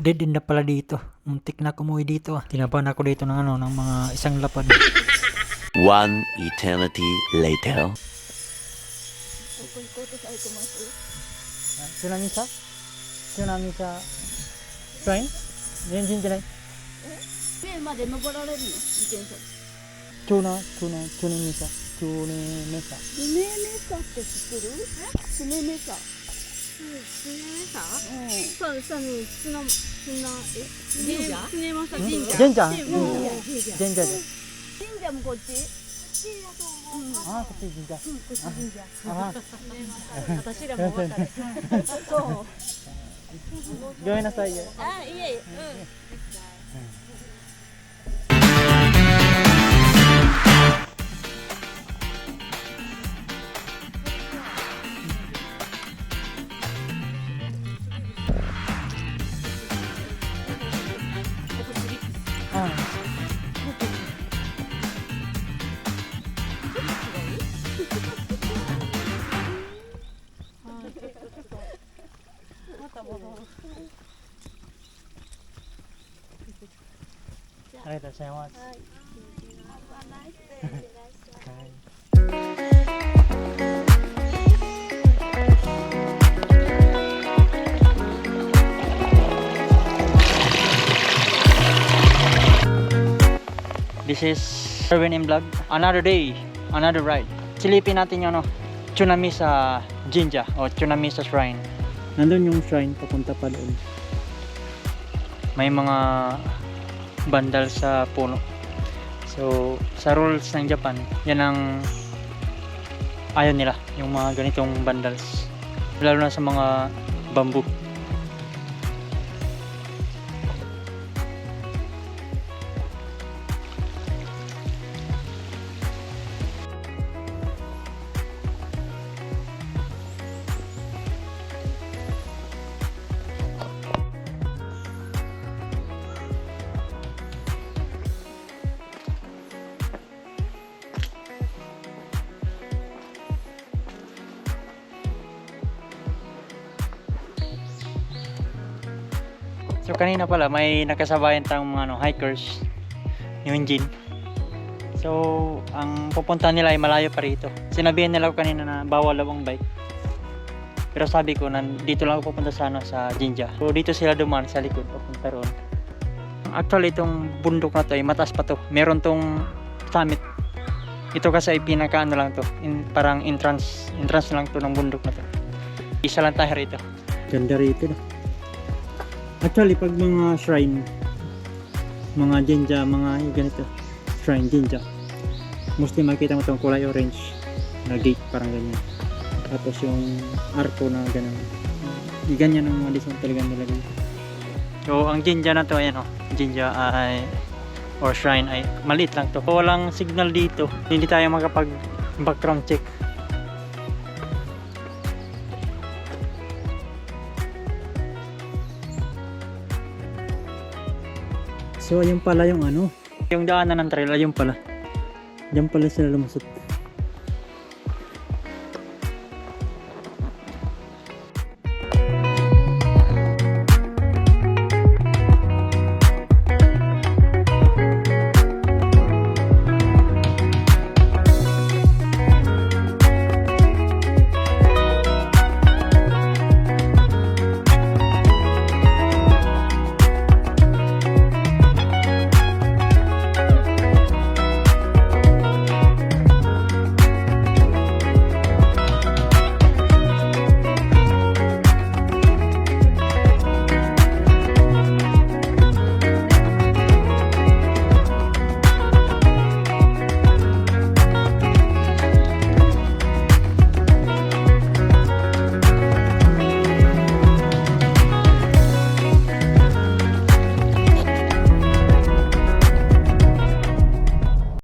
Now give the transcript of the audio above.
Dead end na pala dito. Muntik na kumuwi dito. Tinaban ako dito ng ng mga isang lapad. One eternity later. Tsunami sa shrine? Renjinじゃない? 上まで登られるの自転車で。チュネメサ。スネメサって知ってる？スネメサ。スネメサ？うん。そう、スネマサ神社。神社？神神社で。社もこっち？ああ、こっち神社。こっち神社。ああ、私らも分かる。そう。ごめんなさいよ。あ、いえいえ。ありがとうございます。This is Erwin M Vlog. Another day, another ride. Silipin natin yung Chunamisa Jinja o Chunamisa Shrine. Nandun yung shrine, papunta pa doon. May mga bandal sa puno. So, sa rules ng Japan, yan ang ayaw nila, yung mga ganitong bandals. Lalo na sa mga bamboo. So kanina pala may nakasabayan tayong mga hikers, yung Jin. So ang pupunta nila ay malayo pa rito. Sinabihan nila ko kanina na bawal daw ang bike. Pero sabi ko dito lang ako pupunta sa sa Jinja. So dito sila duman sa likod papunta roon. Actually itong bundok na to ay mataas pa to. Meron tong summit. Ito kasi ay pinakaano lang to. Parang entrance lang to ng bundok na to. Isa lang tayo rito. Ganda rito na. Actually, pag mga shrine, mga jinja, mga ganito, shrine jinja, mostly makita mo itong kulay orange na gate, parang ganyan. Tapos yung arco na ganun. Ganyan ang mga design talaga nilagay. So, ang jinja na to, ayan o, jinja ay, or shrine ay, maliit lang to. Walang signal dito, hindi tayo makapag background check. So ayun pala yung yung daanan ng trail, ayun pala. Diyan pala sila lumusot.